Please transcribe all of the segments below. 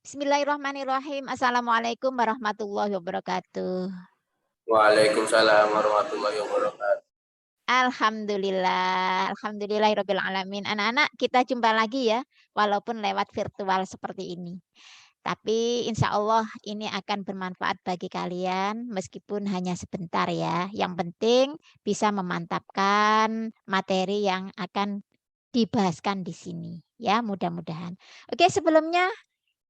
Bismillahirrahmanirrahim. Assalamualaikum warahmatullahi wabarakatuh. Waalaikumsalam warahmatullahi wabarakatuh. Alhamdulillahirabbil alamin. Anak-anak, kita jumpa lagi ya, walaupun lewat virtual seperti ini. Tapi insya Allah ini akan bermanfaat bagi kalian meskipun hanya sebentar ya. Yang penting bisa memantapkan materi yang akan dibahaskan di sini ya, mudah-mudahan. Oke, sebelumnya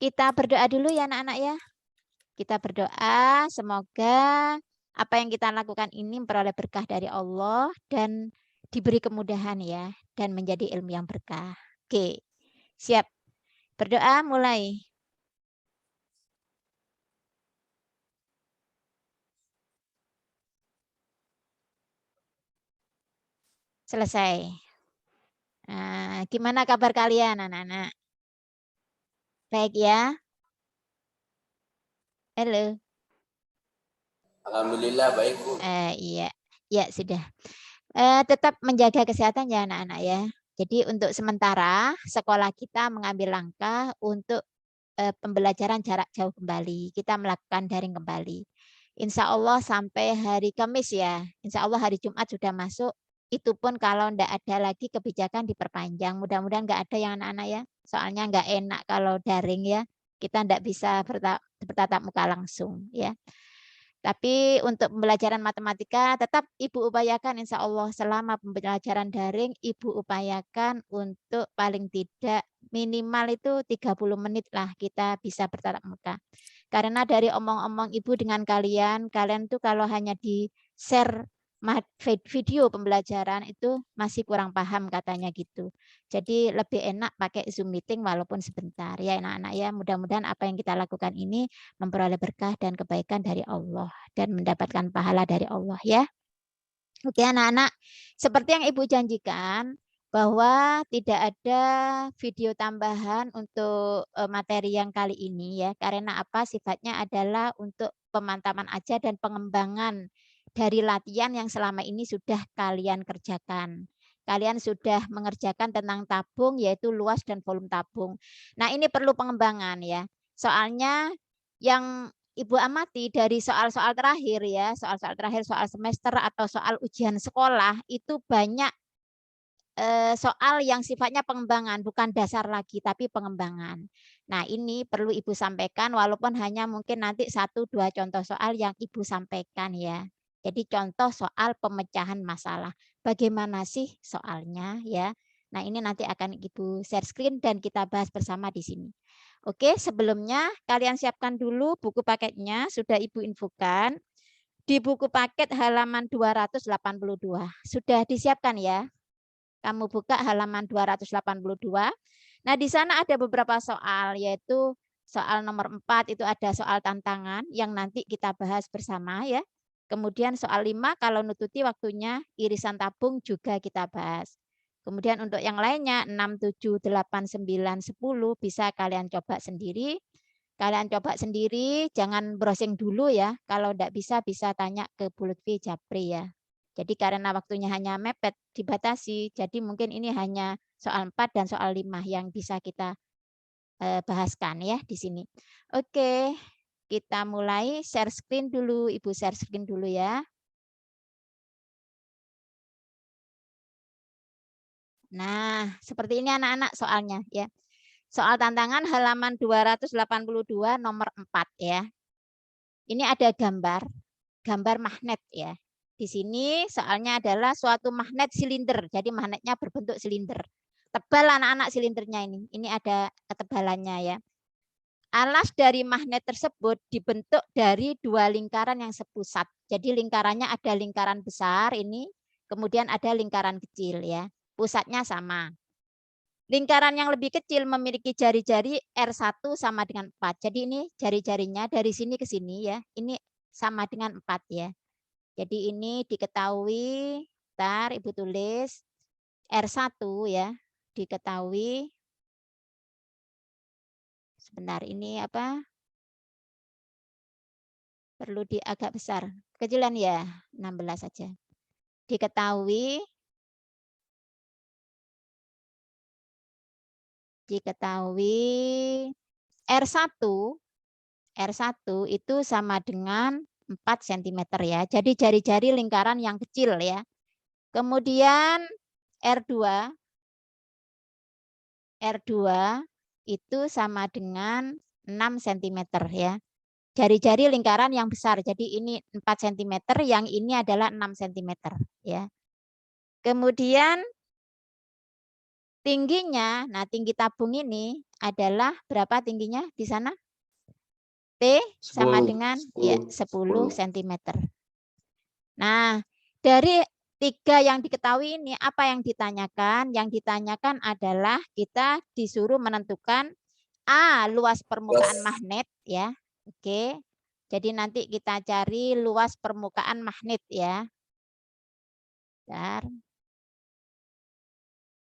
kita berdoa dulu ya anak-anak ya. Kita berdoa semoga apa yang kita lakukan ini memperoleh berkah dari Allah dan diberi kemudahan ya dan menjadi ilmu yang berkah. Oke, siap. Berdoa mulai. Selesai. Nah, gimana kabar kalian anak-anak? Baik ya? Halo. Alhamdulillah baik, Bu. Iya. Ya, sudah. Tetap menjaga kesehatan ya anak-anak ya. Jadi untuk sementara sekolah kita mengambil langkah untuk pembelajaran jarak jauh kembali. Kita melakukan daring kembali. Insya Allah sampai hari Kamis ya. Insya Allah hari Jumat sudah masuk. Itu pun kalau tidak ada lagi kebijakan diperpanjang. Mudah-mudahan nggak ada yang anak-anak ya. Soalnya nggak enak kalau daring ya. Kita tidak bisa bertatap muka langsung ya. Tapi untuk pembelajaran matematika tetap Ibu upayakan insya Allah selama pembelajaran daring Ibu upayakan untuk paling tidak minimal itu 30 menit lah kita bisa bertatap muka. Karena dari omong-omong Ibu dengan kalian tuh kalau hanya di-share video pembelajaran itu masih kurang paham katanya gitu. Jadi lebih enak pakai Zoom meeting walaupun sebentar ya anak-anak ya. Mudah-mudahan apa yang kita lakukan ini memperoleh berkah dan kebaikan dari Allah dan mendapatkan pahala dari Allah ya. Oke anak-anak, seperti yang Ibu janjikan bahwa tidak ada video tambahan untuk materi yang kali ini ya. Karena apa? Sifatnya adalah untuk pemantapan aja dan pengembangan dari latihan yang selama ini sudah kalian kerjakan. Kalian sudah mengerjakan tentang tabung yaitu luas dan volume tabung. Nah, ini perlu pengembangan ya. Soalnya yang Ibu amati dari soal-soal terakhir ya, soal-soal terakhir soal semester atau soal ujian sekolah itu banyak soal yang sifatnya pengembangan, bukan dasar lagi, tapi pengembangan. Nah, ini perlu Ibu sampaikan walaupun hanya mungkin nanti 1-2 contoh soal yang Ibu sampaikan ya. Jadi contoh soal pemecahan masalah. Bagaimana sih soalnya ya? Nah, ini nanti akan Ibu share screen dan kita bahas bersama di sini. Oke, sebelumnya kalian siapkan dulu buku paketnya, sudah Ibu infokan. Di buku paket halaman 282. Sudah disiapkan ya? Kamu buka halaman 282. Nah, di sana ada beberapa soal, yaitu soal nomor 4 itu ada soal tantangan yang nanti kita bahas bersama ya. Kemudian soal 5 kalau nututi waktunya irisan tabung juga kita bahas. Kemudian untuk yang lainnya 6, 7, 8, 9, 10 bisa kalian coba sendiri. Kalian coba sendiri, jangan browsing dulu ya. Kalau tidak bisa, bisa tanya ke Bu Lutfi Japri ya. Jadi karena waktunya hanya mepet, dibatasi. Jadi mungkin ini hanya soal 4 dan soal 5 yang bisa kita bahaskan ya di sini. Oke, kita mulai share screen dulu. Ibu share screen dulu ya. Nah, seperti ini anak-anak soalnya ya. Soal tantangan halaman 282 nomor 4 ya. Ini ada gambar magnet ya. Di sini soalnya adalah suatu magnet silinder. Jadi magnetnya berbentuk silinder. Tebal anak-anak silindernya ini. Ini ada ketebalannya ya. Alas dari magnet tersebut dibentuk dari dua lingkaran yang sepusat. Jadi lingkarannya ada lingkaran besar ini, kemudian ada lingkaran kecil ya. Pusatnya sama. Lingkaran yang lebih kecil memiliki jari-jari R1 sama dengan 4. Jadi ini jari-jarinya dari sini ke sini ya. Ini sama dengan 4 ya. Jadi ini diketahui, ntar Ibu tulis R1 ya, diketahui, sebentar ini apa, perlu di agak besar, kecilan ya, 16 saja. Diketahui R1 itu sama dengan 4 cm ya. Jadi jari-jari lingkaran yang kecil ya. Kemudian R2 itu sama dengan 6 cm ya. Jari-jari lingkaran yang besar. Jadi ini 4 cm, yang ini adalah 6 cm ya. Kemudian tingginya, nah tinggi tabung ini adalah berapa tingginya di sana? T sama dengan ya 10 cm. Nah, dari 3 yang diketahui ini apa yang ditanyakan? Yang ditanyakan adalah kita disuruh menentukan A, luas permukaan magnet ya. Oke. Jadi nanti kita cari luas permukaan magnet ya. Bentar.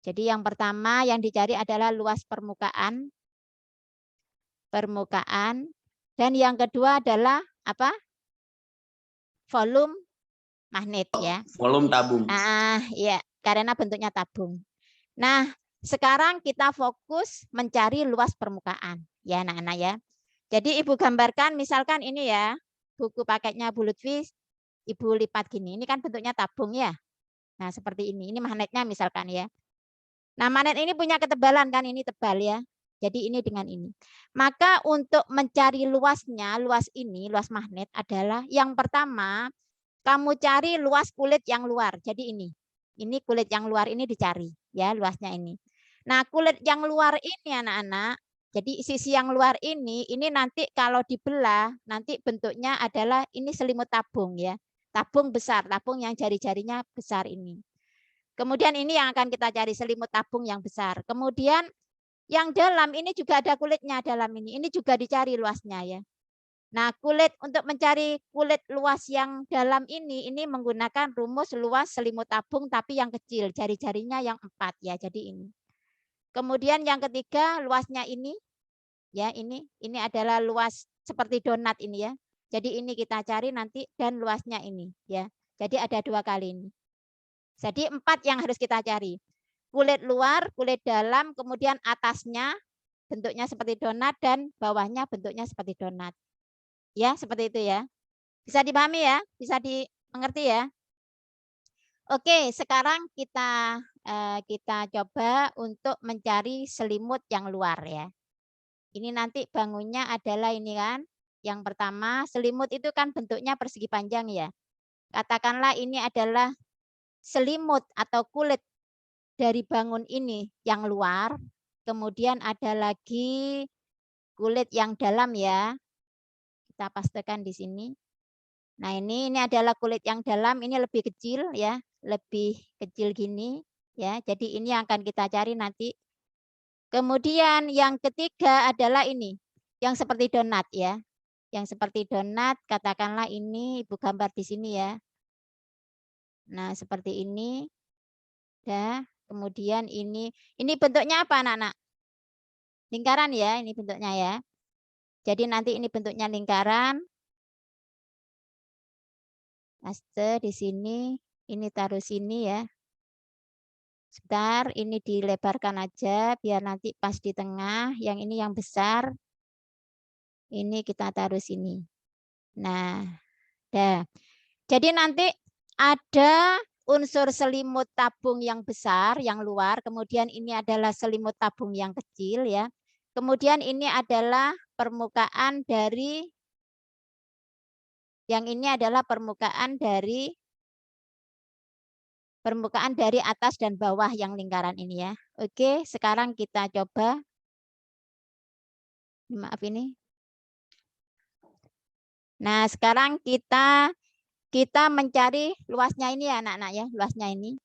Jadi yang pertama yang dicari adalah luas permukaan. Dan yang kedua adalah apa? Volume magnet ya. Volume tabung. Ya, karena bentuknya tabung. Nah, sekarang kita fokus mencari luas permukaan ya anak-anak ya. Jadi Ibu gambarkan misalkan ini ya, buku paketnya Bu Lutfi, Ibu lipat gini. Ini kan bentuknya tabung ya. Nah, seperti ini. Ini magnetnya misalkan ya. Nah, magnet ini punya ketebalan kan, ini tebal ya. Jadi ini dengan ini. Maka untuk mencari luasnya, luas magnet adalah yang pertama, kamu cari luas kulit yang luar. Jadi ini. Ini kulit yang luar ini dicari ya, luasnya ini. Nah, kulit yang luar ini anak-anak, jadi sisi yang luar ini nanti kalau dibelah, nanti bentuknya adalah ini selimut tabung ya. Tabung besar, tabung yang jari-jarinya besar ini. Kemudian ini yang akan kita cari, selimut tabung yang besar. Kemudian yang dalam ini juga ada kulitnya dalam ini. Ini juga dicari luasnya ya. Nah, untuk mencari kulit luas yang dalam ini menggunakan rumus luas selimut tabung tapi yang kecil, jari-jarinya yang 4 ya. Jadi ini. Kemudian yang ketiga luasnya ini ya, ini adalah luas seperti donat ini ya. Jadi ini kita cari nanti dan luasnya ini ya. Jadi ada 2 kali ini. Jadi 4 yang harus kita cari. Kulit luar, kulit dalam, kemudian atasnya bentuknya seperti donat dan bawahnya bentuknya seperti donat. Ya, seperti itu ya. Bisa dipahami ya? Bisa dimengerti ya? Oke, sekarang kita coba untuk mencari selimut yang luar ya. Ini nanti bangunnya adalah ini kan. Yang pertama, selimut itu kan bentuknya persegi panjang ya. Katakanlah ini adalah selimut atau kulit dari bangun ini yang luar. Kemudian ada lagi kulit yang dalam ya. Kita pastikan di sini. Nah, ini adalah kulit yang dalam, ini lebih kecil ya, lebih kecil gini ya. Jadi ini yang akan kita cari nanti. Kemudian yang ketiga adalah ini, yang seperti donat ya. Yang seperti donat, katakanlah ini Ibu gambar di sini ya. Nah, seperti ini. Ya, kemudian ini bentuknya apa anak-anak? Lingkaran ya, ini bentuknya ya. Jadi nanti ini bentuknya lingkaran. Paste di sini, ini taruh sini ya. Sebentar, ini dilebarkan aja biar nanti pas di tengah. Yang ini yang besar. Ini kita taruh sini. Nah, dah. Jadi nanti ada unsur selimut tabung yang besar, yang luar. Kemudian ini adalah selimut tabung yang kecil ya. Kemudian ini adalah permukaan dari, yang ini adalah permukaan dari atas dan bawah yang lingkaran ini ya. Oke, sekarang kita coba. Maaf ini. Nah, sekarang kita mencari luasnya ini ya anak-anak ya, luasnya ini.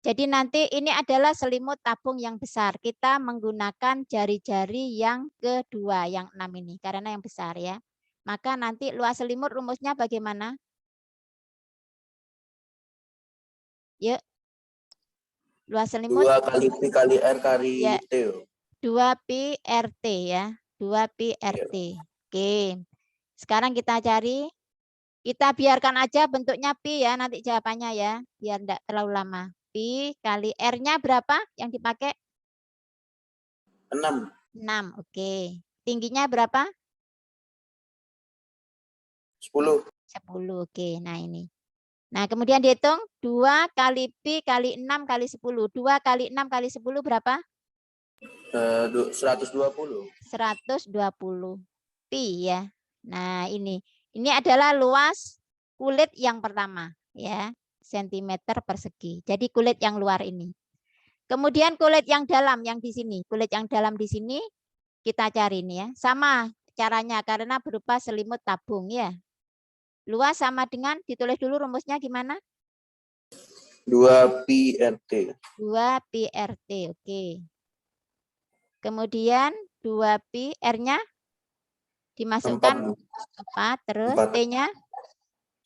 Jadi nanti ini adalah selimut tabung yang besar. Kita menggunakan jari-jari yang kedua, yang 6 ini, karena yang besar ya. Maka nanti luas selimut rumusnya bagaimana? Yuk. Luas selimut 2 kali Pi kali R kali ya, T. 2 pi RT ya. 2 pi RT. Oke. Sekarang kita cari. Kita biarkan aja bentuknya pi ya nanti jawabannya ya. Biar enggak terlalu lama. Pi kali R-nya berapa yang dipakai? 6. 6. Oke. tingginya berapa? 10. 10. Oke, nah ini. Nah, kemudian dihitung 2 kali Pi kali 6 kali 10. 2 kali 6 kali 10 berapa? 120. 120 Pi ya. Nah, ini adalah luas kulit yang pertama ya, sentimeter persegi. Jadi kulit yang luar ini. Kemudian kulit yang dalam yang di sini, kulit yang dalam di sini kita cari ini ya. Sama caranya karena berupa selimut tabung ya. Luas sama dengan ditulis dulu rumusnya gimana? 2 pi RT. 2 pi RT. Oke. Kemudian 2 pi R-nya dimasukkan 4 terus 4. T-nya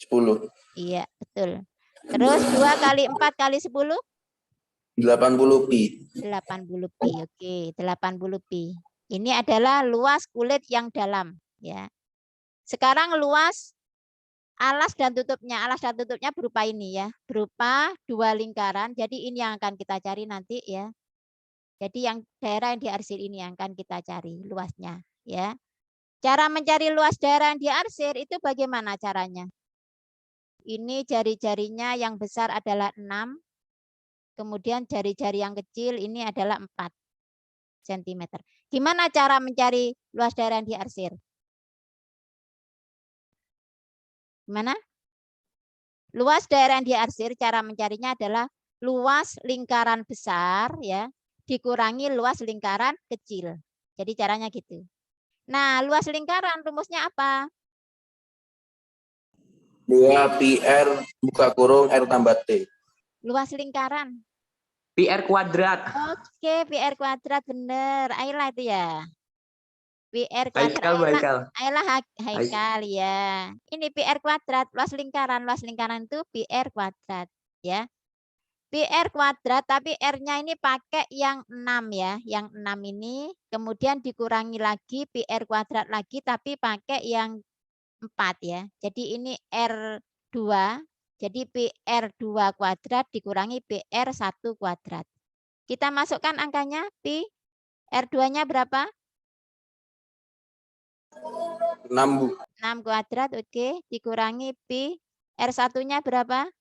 10. iya, betul. Terus 2 kali 4 kali 10 80 pi. 80 pi. Oke, 80 pi. Ini adalah luas kulit yang dalam ya. Sekarang luas alas dan tutupnya. Alas dan tutupnya berupa ini ya, berupa 2 lingkaran. Jadi ini yang akan kita cari nanti ya. Jadi yang daerah yang diarsir ini yang akan kita cari luasnya ya. Cara mencari luas daerah yang diarsir itu bagaimana caranya? Ini jari-jarinya yang besar adalah 6. Kemudian jari-jari yang kecil ini adalah 4 cm. Gimana cara mencari luas daerah yang diarsir? Gimana? Luas daerah yang diarsir cara mencarinya adalah luas lingkaran besar ya dikurangi luas lingkaran kecil. Jadi caranya gitu. Nah, luas lingkaran rumusnya apa? 2 pi R buka kurung R tambah T. Luas lingkaran. Pi R kuadrat. Oke, PR kuadrat bener. Ayla itu ya. PR kuadrat. Haikal. Ayla Haikal ya. Ini PR kuadrat, luas lingkaran. Luas lingkaran itu PR kuadrat ya. PR kuadrat tapi R-nya ini pakai yang 6 ya. Yang 6 ini kemudian dikurangi lagi PR kuadrat lagi tapi pakai yang 4 ya. Jadi ini R2. Jadi PR2 kuadrat dikurangi PR1 kuadrat. Kita masukkan angkanya Pi. R2-nya berapa? 6, Bu. 6 kuadrat, oke. Dikurangi Pi. R1-nya berapa?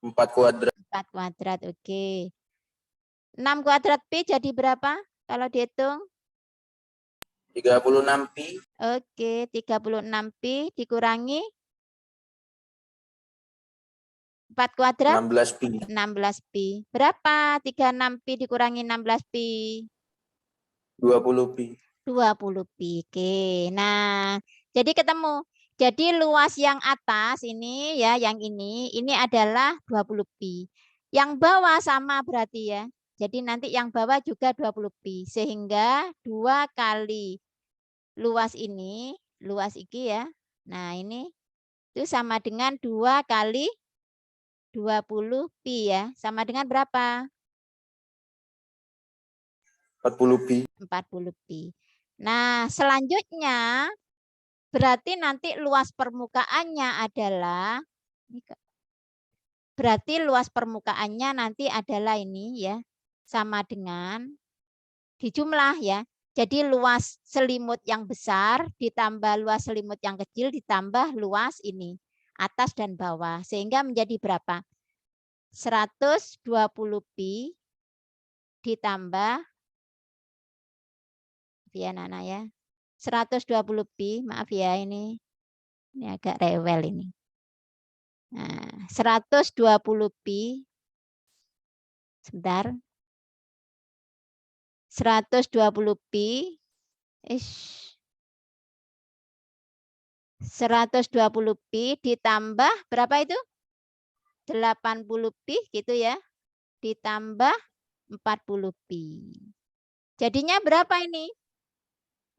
4 kuadrat. 4 kuadrat, oke. 6 kuadrat Pi jadi berapa? Kalau dihitung? 36 pi. Oke, 36 Pi dikurangi 4 kuadrat? 16 pi. 16 Pi. Berapa 36 Pi dikurangi 16 Pi? 20 pi. 20 pi. Oke. Nah, jadi ketemu. Jadi luas yang atas ini ya, yang ini adalah 20 pi. Yang bawah sama berarti ya. Jadi nanti yang bawah juga 20 pi. Sehingga 2 kali luas ini, luas iki ya. Nah, ini itu sama dengan 2 kali 20 pi ya. Sama dengan berapa? 40 pi. 40 pi. Nah, selanjutnya berarti nanti luas permukaannya adalah nanti adalah ini ya sama dengan dijumlah ya. Jadi luas selimut yang besar ditambah luas selimut yang kecil ditambah luas ini atas dan bawah sehingga menjadi berapa? 120 pi ditambah ya Nana ya. 120 pi, maaf ya ini agak rewel ini. Nah, 120 pi. Sebentar. 120 pi. 120 pi ditambah berapa itu? 80 pi gitu ya. Ditambah 40 pi. Jadinya berapa ini?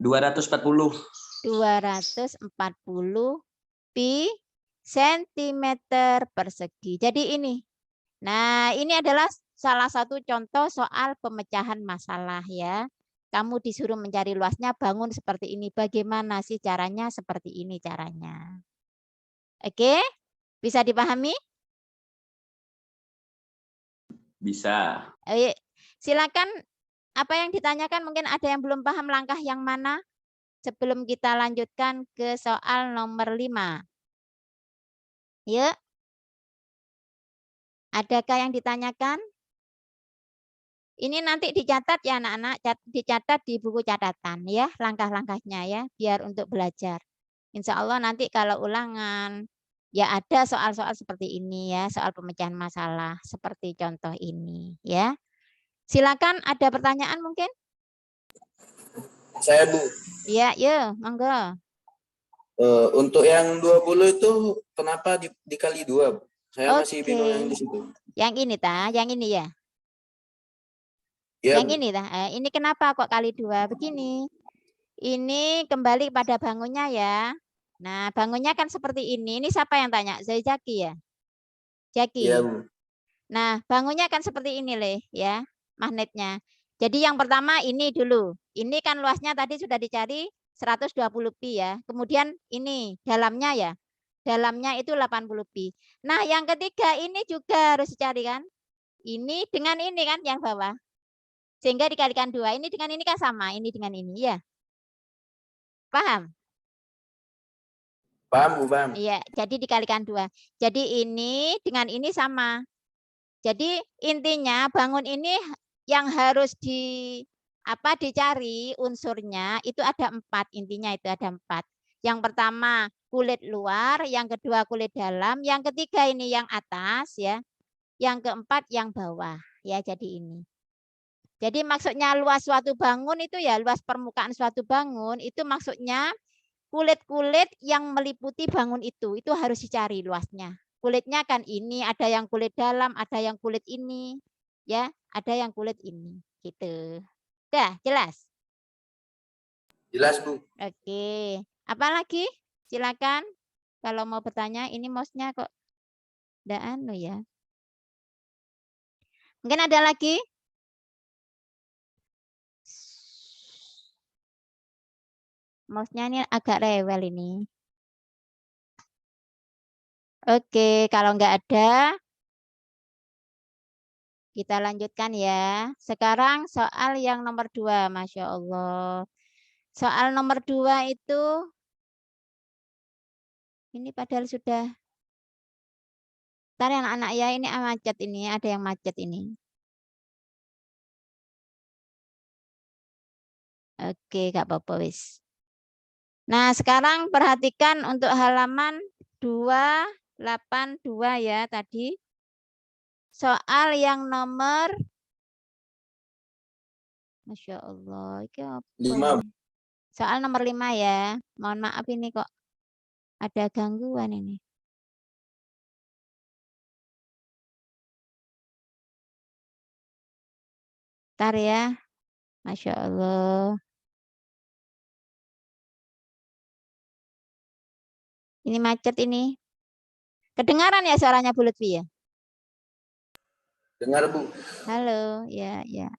240. 240 pi sentimeter persegi. Jadi ini. Nah, ini adalah salah satu contoh soal pemecahan masalah ya. Kamu disuruh mencari luasnya, bangun seperti ini. Bagaimana sih caranya? Seperti ini caranya. Oke? Bisa dipahami? Bisa. Silakan apa yang ditanyakan mungkin ada yang belum paham langkah yang mana sebelum kita lanjutkan ke soal nomor 5. Yuk. Adakah yang ditanyakan? Ini nanti dicatat ya anak-anak, dicatat di buku catatan ya, langkah-langkahnya ya, biar untuk belajar. Insya Allah nanti kalau ulangan, ya ada soal-soal seperti ini ya, soal pemecahan masalah seperti contoh ini ya. Silakan ada pertanyaan mungkin? Saya Bu, Iya, ya, monggo. untuk yang 20 itu kenapa dikali 2, Bu? Saya masih bingung yang di situ. Yang ini yang ini ya. Ya, Yang Bu. ini ini kenapa kok kali 2? Begini. Ini kembali pada bangunnya ya. Nah, bangunnya kan seperti ini. Ini siapa yang tanya? Zaki ya? Iya, Jaki. Bu. Nah, bangunnya kan seperti ini leh ya, magnetnya. Jadi yang pertama ini dulu. Ini kan luasnya tadi sudah dicari 120 pi ya. Kemudian ini dalamnya ya. Dalamnya itu 80 pi. Nah, yang ketiga ini juga harus dicari kan. Ini dengan ini kan yang bawah. Sehingga dikalikan 2. Ini dengan ini kan sama. Ini dengan ini ya. Paham? Paham, Bu, paham. Iya, jadi dikalikan 2. Jadi ini dengan ini sama. Jadi intinya bangun ini yang harus dicari unsurnya itu ada 4. Intinya itu ada 4. Yang pertama kulit luar, yang kedua kulit dalam, yang ketiga ini yang atas ya. Yang keempat yang bawah ya, jadi ini. Jadi maksudnya luas suatu bangun itu ya, luas permukaan suatu bangun itu maksudnya kulit-kulit yang meliputi bangun itu harus dicari luasnya. Kulitnya kan ini, ada yang kulit dalam, ada yang kulit ini, ya, ada yang kulit ini, gitu. Udah, jelas? Jelas, Bu. Oke. Apalagi? Silakan. Kalau mau bertanya, ini mouse-nya kok enggak anu ya. Mungkin ada lagi? Mouse-nya ini agak rewel ini. Oke, kalau enggak ada, kita lanjutkan ya. Sekarang soal yang nomor 2, Masya Allah. Soal nomor 2 itu, ini padahal sudah, ntar anak-anak ya, ini macet ini, ada yang macet ini. Oke, gak apa-apa wis. Nah, sekarang perhatikan untuk halaman 282 ya tadi. Soal yang nomor, Masya Allah, ini apa 5. ini? Soal nomor 5 ya. Mohon maaf ini kok ada gangguan ini. Bentar ya. Masya Allah. Ini macet ini. Kedengaran ya suaranya Bu Lutfi ya? Dengar, Bu. Halo, ya, ya.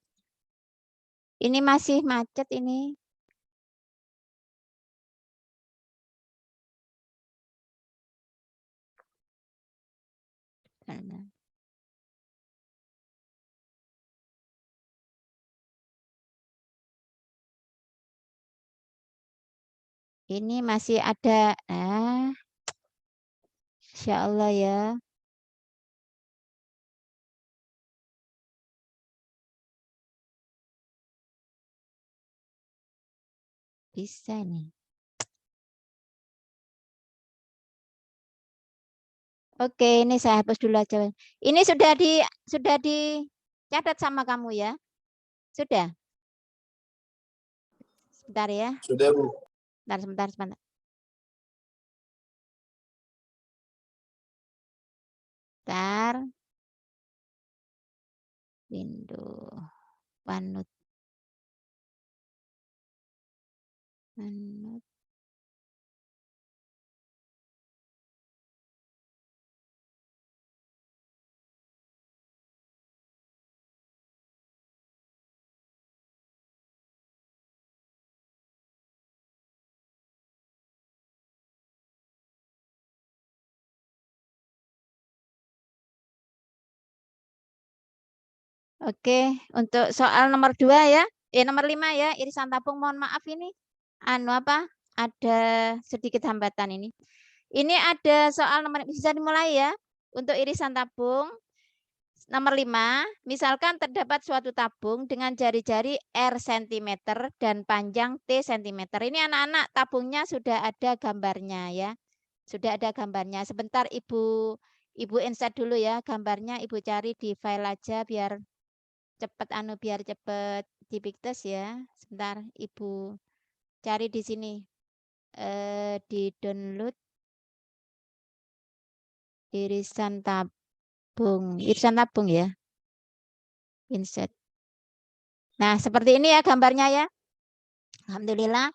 Ini masih macet ini. Ini masih ada. Insya Allah ya. Bisa nih. Oke, ini saya hapus dulu aja. Ini sudah dicatat sama kamu ya? Sudah? Sebentar ya. Sudah, Bu. Sebentar. Bentar. Window. OneNote. Oke, untuk soal nomor 2 ya. Nomor 5 ya, irisan tabung. Mohon maaf ini ada sedikit hambatan ini. Ini ada soal nomor, bisa dimulai ya untuk irisan tabung. Nomor 5, misalkan terdapat suatu tabung dengan jari-jari R cm dan panjang T cm. Ini anak-anak tabungnya sudah ada gambarnya ya. Sudah ada gambarnya. Sebentar Ibu insert dulu ya gambarnya, Ibu cari di file aja biar cepet dipiktes ya. Sebentar Ibu cari di sini. Di download irisan tabung ya. Insert. Nah, seperti ini ya gambarnya ya. Alhamdulillah.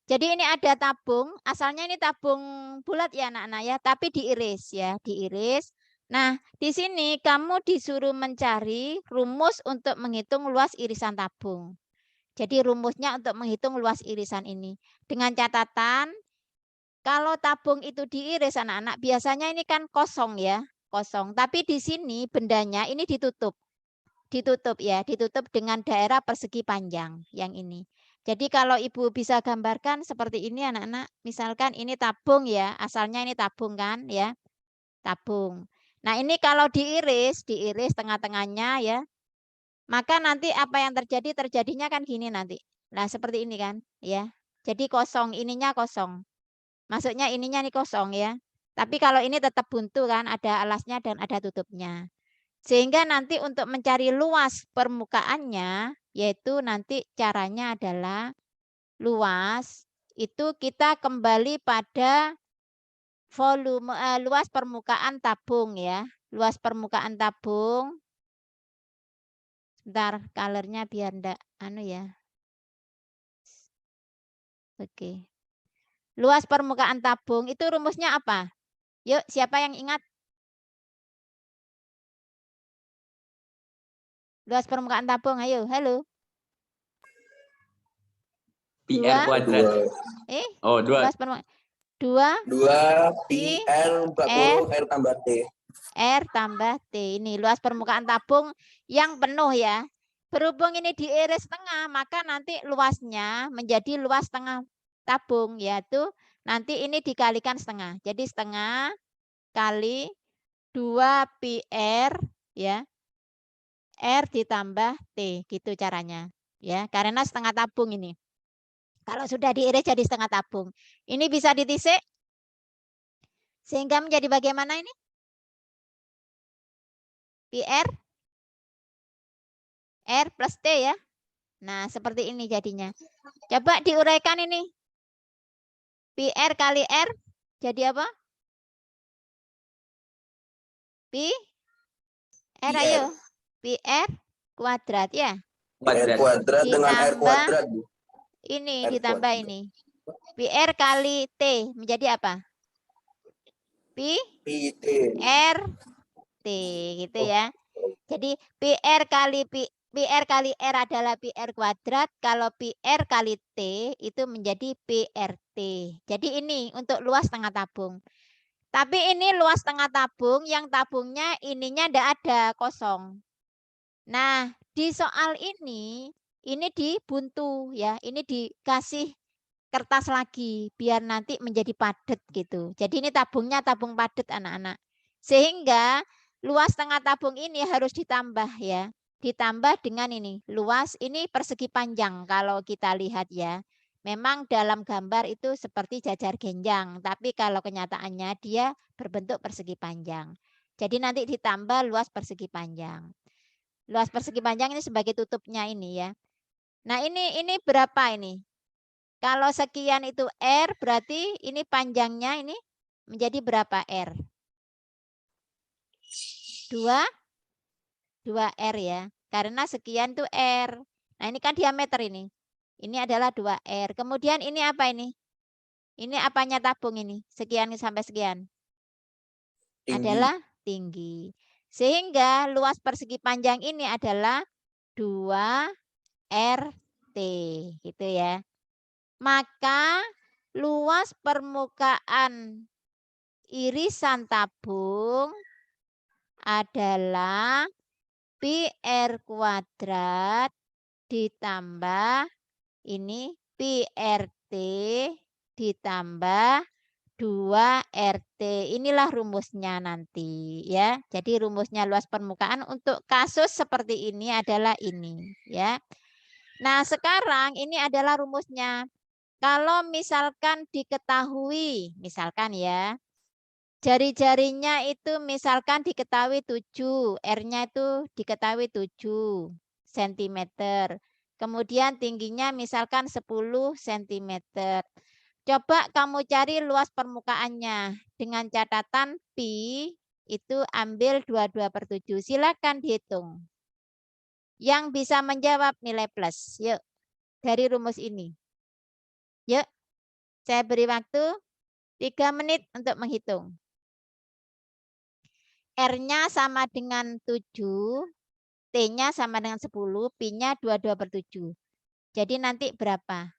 Jadi ini ada tabung, asalnya ini tabung bulat ya anak-anak ya, tapi diiris ya, diiris. Nah, di sini kamu disuruh mencari rumus untuk menghitung luas irisan tabung. Jadi rumusnya untuk menghitung luas irisan ini. Dengan catatan, kalau tabung itu diiris anak-anak, biasanya ini kan kosong ya, kosong. Tapi di sini bendanya ini ditutup. Ditutup ya, ditutup dengan daerah persegi panjang yang ini. Jadi kalau Ibu bisa gambarkan seperti ini anak-anak, misalkan ini tabung ya, asalnya ini tabung kan ya, tabung. Nah ini kalau diiris tengah-tengahnya ya, maka nanti apa yang terjadinya kan gini nanti. Nah seperti ini kan ya, jadi kosong, ininya kosong. Maksudnya ininya nih kosong ya, tapi kalau ini tetap buntu kan, ada alasnya dan ada tutupnya. Sehingga nanti untuk mencari luas permukaannya, yaitu nanti caranya adalah luas, itu kita kembali pada volume, luas permukaan tabung ya. Luas permukaan tabung. Sebentar, colornya biar enggak ya. Oke. Luas permukaan tabung itu rumusnya apa? Yuk, siapa yang ingat? Luas permukaan tabung, ayo, halo. PR kuadrat. Luas permukaan 2 pi R 40 R tambah T. R tambah T. Ini luas permukaan tabung yang penuh ya. Berhubung ini diiris setengah, maka nanti luasnya menjadi luas tengah tabung, yaitu nanti ini dikalikan setengah. Jadi setengah kali 2 pi R ya. R ditambah T, gitu caranya. Ya, karena setengah tabung ini. Kalau sudah diiris jadi setengah tabung. Ini bisa ditisik sehingga menjadi bagaimana ini? Pi R plus T ya. Nah, seperti ini jadinya. Coba diuraikan ini. Pi R kali R jadi apa? Pi R, ayo. Pi R kuadrat ya. R kuadrat dengan R kuadrat. Ini ditambah ini. Pi R kali T menjadi apa? Pi T. R T gitu ya. Jadi Pi R kali R adalah pi R kuadrat. Kalau pi R kali T itu menjadi pi RT. Jadi ini untuk luas tengah tabung. Tapi ini luas tengah tabung yang tabungnya ininya tidak ada, kosong. Nah, di soal ini dibuntu ya. Ini dikasih kertas lagi biar nanti menjadi padat gitu. Jadi ini tabungnya tabung padat anak-anak. Sehingga luas tengah tabung ini harus ditambah ya. Ditambah dengan ini. Luas ini persegi panjang kalau kita lihat ya. Memang dalam gambar itu seperti jajar genjang. Tapi kalau kenyataannya dia berbentuk persegi panjang. Jadi nanti ditambah luas persegi panjang. Luas persegi panjang ini sebagai tutupnya ini ya. Nah ini berapa ini? Kalau sekian itu R berarti ini panjangnya ini menjadi berapa R? 2 R ya. Karena sekian itu R. Nah ini kan diameter ini. Ini adalah 2 R. Kemudian ini apa ini? Ini apanya tabung ini? Sekian sampai sekian. Tinggi. Adalah tinggi. Sehingga luas persegi panjang ini adalah 2 RT. Gitu ya. Maka luas permukaan irisan tabung adalah pi R kuadrat ditambah ini pi RT ditambah 2 RT. Inilah rumusnya nanti ya. Jadi rumusnya luas permukaan untuk kasus seperti ini adalah ini ya. Nah, sekarang ini adalah rumusnya. Kalau misalkan diketahui, misalkan ya, jari-jarinya itu misalkan diketahui 7, R-nya itu diketahui 7 cm. Kemudian tingginya misalkan 10 cm. Coba kamu cari luas permukaannya dengan catatan pi itu ambil 22/7. Silakan dihitung. Yang bisa menjawab nilai plus. Yuk, dari rumus ini. Yuk, saya beri waktu 3 menit untuk menghitung. R-nya sama dengan 7, T-nya sama dengan 10, Pi-nya 22/7. Jadi nanti berapa?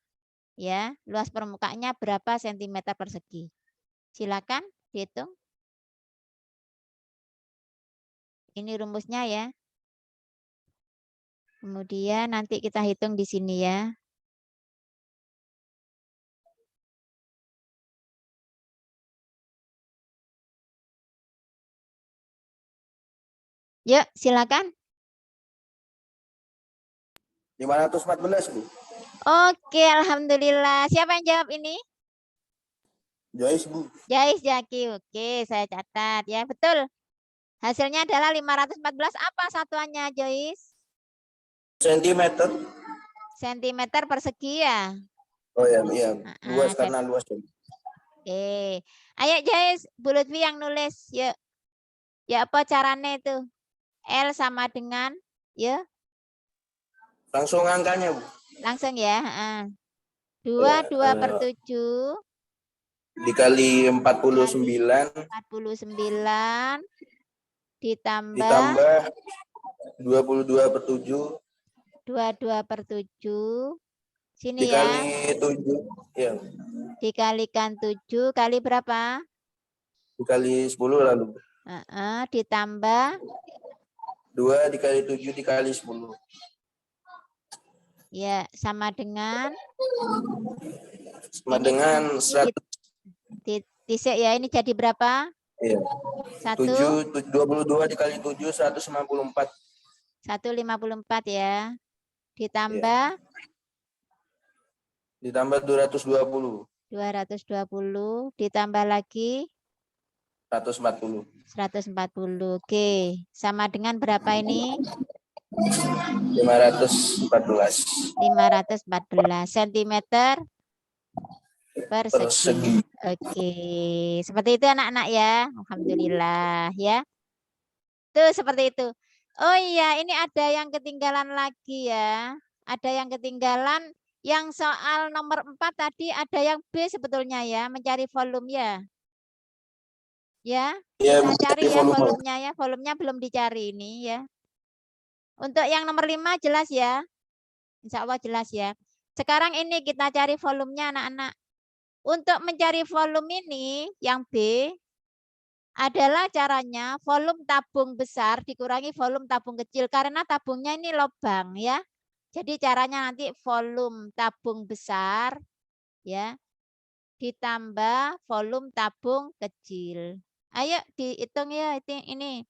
Ya, luas permukaannya berapa sentimeter persegi? Silakan dihitung. Ini rumusnya ya. Kemudian nanti kita hitung di sini ya. Yuk, silakan. 514, Bu. Oke, alhamdulillah. Siapa yang jawab ini? Joyce, Bu. Jais Jaki. Oke, saya catat ya. Betul. Hasilnya adalah 514. Apa satuannya, Joyce? Sentimeter. Sentimeter persegi ya. Oh ya, iya. Luas Ah, karena luas. Oke. Ayo Joyce, Bu Lutfi yang nulis. Yuk. Ya apa caranya itu? L sama dengan, ya. Langsung angkanya, Bu. Langsung ya. 2/7 dikali 49 ditambah 22/7 22/7 sini ya. dikali 7 ya. Dikalikan 7 kali berapa? Dikali 10 lalu. Ditambah 2 dikali 7 dikali 10. ya sama dengan 100. Tisek ya, ini jadi berapa? Iya. 22 dikali 7 154. 154 ya. Ditambah ditambah 220. 220 ditambah lagi 140. 140. Oke, sama dengan berapa ini? 514. 514 cm persegi. Oke, seperti itu anak-anak ya. Alhamdulillah ya. Tuh seperti itu. Oh iya, ini ada yang ketinggalan lagi ya. Ada yang ketinggalan. Yang soal nomor 4 tadi ada yang B sebetulnya ya, mencari volume ya. Ya, kita cari ya volumenya ya. Volumenya belum dicari ini ya. Untuk yang nomor 5 jelas ya. Insya Allah jelas ya. Sekarang ini kita cari volumenya anak-anak. Untuk mencari volume ini yang B adalah caranya volume tabung besar dikurangi volume tabung kecil karena tabungnya ini lubang ya. Jadi caranya nanti volume tabung besar ya ditambah volume tabung kecil. Ayo dihitung ya ini.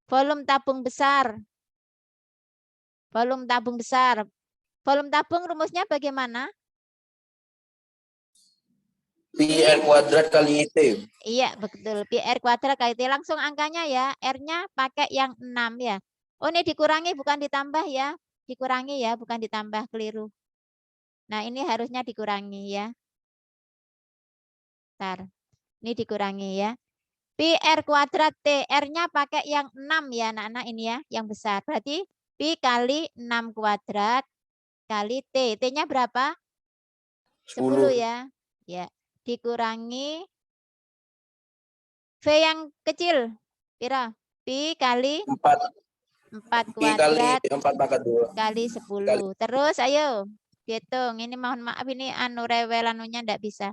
Volume tabung besar. Volume tabung besar. Volume tabung rumusnya bagaimana? Pi R kuadrat kali T. Iya, betul. Pi R kuadrat kali T. Langsung angkanya ya. R-nya pakai yang 6 ya. Oh, ini dikurangi bukan ditambah ya. Dikurangi ya, bukan ditambah, keliru. Nah, ini harusnya dikurangi ya. Bentar. Ini dikurangi ya. Pi R kuadrat T. R-nya pakai yang 6 ya, anak-anak ini ya, yang besar. Berarti Pi kali 6 kuadrat kali T. T-nya berapa? 10 ya. Ya. Dikurangi V yang kecil. Pira? Pi kali 4 kuadrat kali 10. Terus ayo hitung. Ini mohon maaf ini rewel anunya enggak bisa.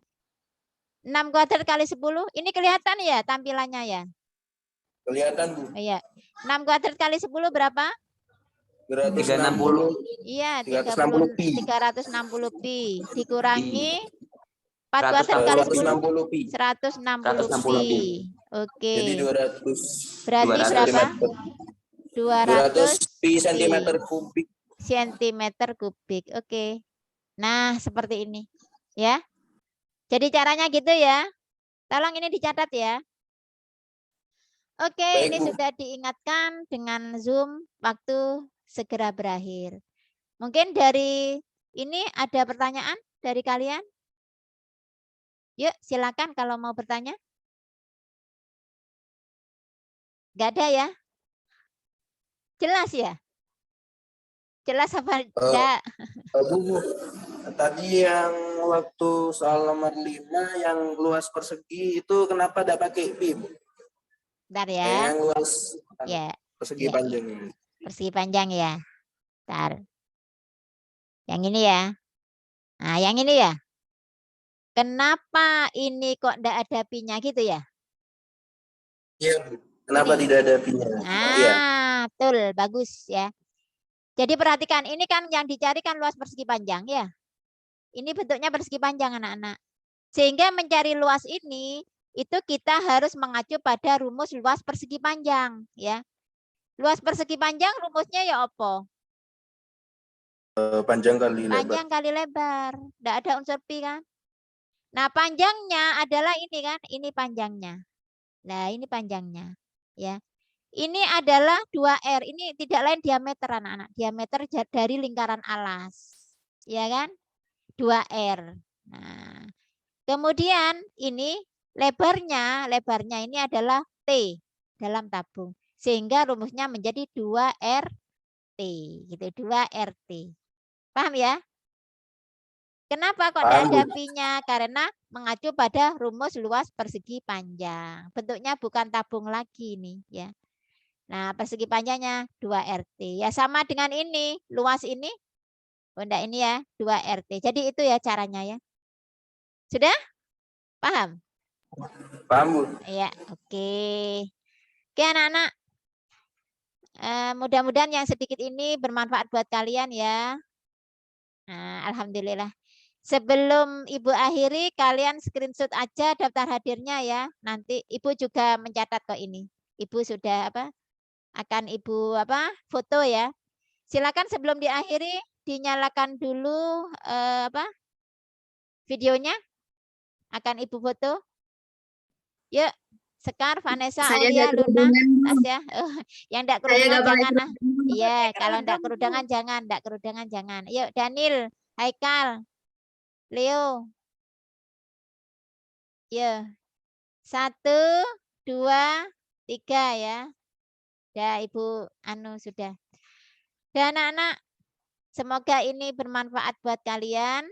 6 kuadrat kali 10. Ini kelihatan ya tampilannya ya? Kelihatan, Bu. Iya. 6 kuadrat kali 10 berapa? 360. Iya, 360 pi. 360 pi dikurangi 4 kuadrat kali 10 160 pi. 160 160 pi. pi. Oke. Jadi 200. Berarti 200 berapa? 200 200 pi pi sentimeter kubik. sentimeter kubik. Oke. Nah, seperti ini. Ya. Jadi caranya gitu ya. Tolong ini dicatat ya. Oke, Baik, ini Bu. sudah diingatkan dengan Zoom waktu segera berakhir. Mungkin dari ini ada pertanyaan dari kalian? Yuk, silakan kalau mau bertanya. Gak ada ya? Jelas ya? Jelas apa enggak? Bu, tadi yang waktu soal nomor 5 yang luas persegi itu kenapa tidak pakai pi, Bu? Bentar ya. Yang luas Ya. persegi Ya, panjang ya. ini. Persegi panjang ya. Bentar. Yang ini ya. Nah, yang ini ya. Kenapa ini kok enggak ada pi-nya gitu ya? Iya, Bu. Kenapa Ini. tidak ada pi-nya? Iya. Betul, bagus ya. Jadi perhatikan, ini kan yang dicari kan luas persegi panjang ya. Ini bentuknya persegi panjang anak-anak. Sehingga mencari luas ini, itu kita harus mengacu pada rumus luas persegi panjang ya. Luas persegi panjang rumusnya ya apa? Panjang kali lebar. Panjang kali lebar. Tidak ada unsur pi kan? Nah, panjangnya adalah ini kan, ini panjangnya. Nah, ini panjangnya ya. Ini adalah 2R. Ini tidak lain diameter anak-anak. Diameter dari lingkaran alas. Ya kan? 2R. Nah, kemudian ini lebarnya ini adalah T dalam tabung. Sehingga rumusnya menjadi 2RT. Gitu, 2RT. Paham ya? Kenapa kok tidak ada pi-nya? Karena mengacu pada rumus luas persegi panjang. Bentuknya bukan tabung lagi nih ya. Nah, persegi panjangnya 2RT. Ya sama dengan ini, luas ini. Oh, enggak ini ya, 2RT. Jadi itu ya caranya ya. Sudah? Paham? Paham, Bu? Ya, oke. Oke anak-anak. Mudah-mudahan yang sedikit ini bermanfaat buat kalian ya. Nah, alhamdulillah. Sebelum Ibu akhiri, kalian screenshot aja daftar hadirnya ya. Nanti Ibu juga mencatat kok ini. Ibu sudah akan Ibu foto ya. Silakan sebelum diakhiri dinyalakan dulu videonya. Akan Ibu foto. Yuk, Sekar, Vanessa, Saya Aulia, nggak Luna, kerudungan. Tasya. Yang enggak Saya kerudangan nggak pakai jangan ah. kerudungan. Iya, kalau enggak kerudangan jangan, enggak kerudangan jangan. Yuk, Daniel, Haikal, Leo. Yuk. 1, 2, 3 ya. Ya, Ibu sudah. Dan anak-anak, semoga ini bermanfaat buat kalian.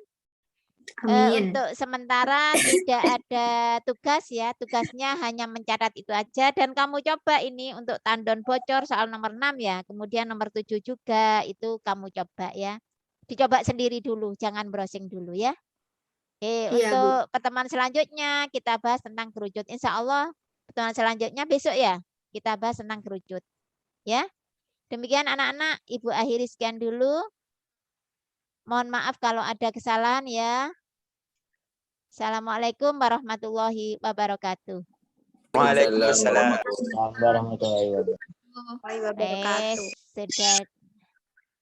Amin. Untuk sementara tidak ada tugas ya. Tugasnya hanya mencatat itu aja. Dan kamu coba ini untuk tandon bocor soal nomor 6 ya. Kemudian nomor 7 juga itu kamu coba ya. Dicoba sendiri dulu, jangan browsing dulu ya. Oke, Iya, Bu. untuk pertemuan selanjutnya kita bahas tentang kerucut. Insya Allah pertemuan selanjutnya besok ya. Kita bahas tentang kerucut. Ya. Demikian anak-anak, Ibu akhiri sekian dulu. Mohon maaf kalau ada kesalahan ya. Assalamualaikum warahmatullahi wabarakatuh. Waalaikumsalam. Warahmatullahi wabarakatuh. Warahmatullahi wabarakatuh. Sudah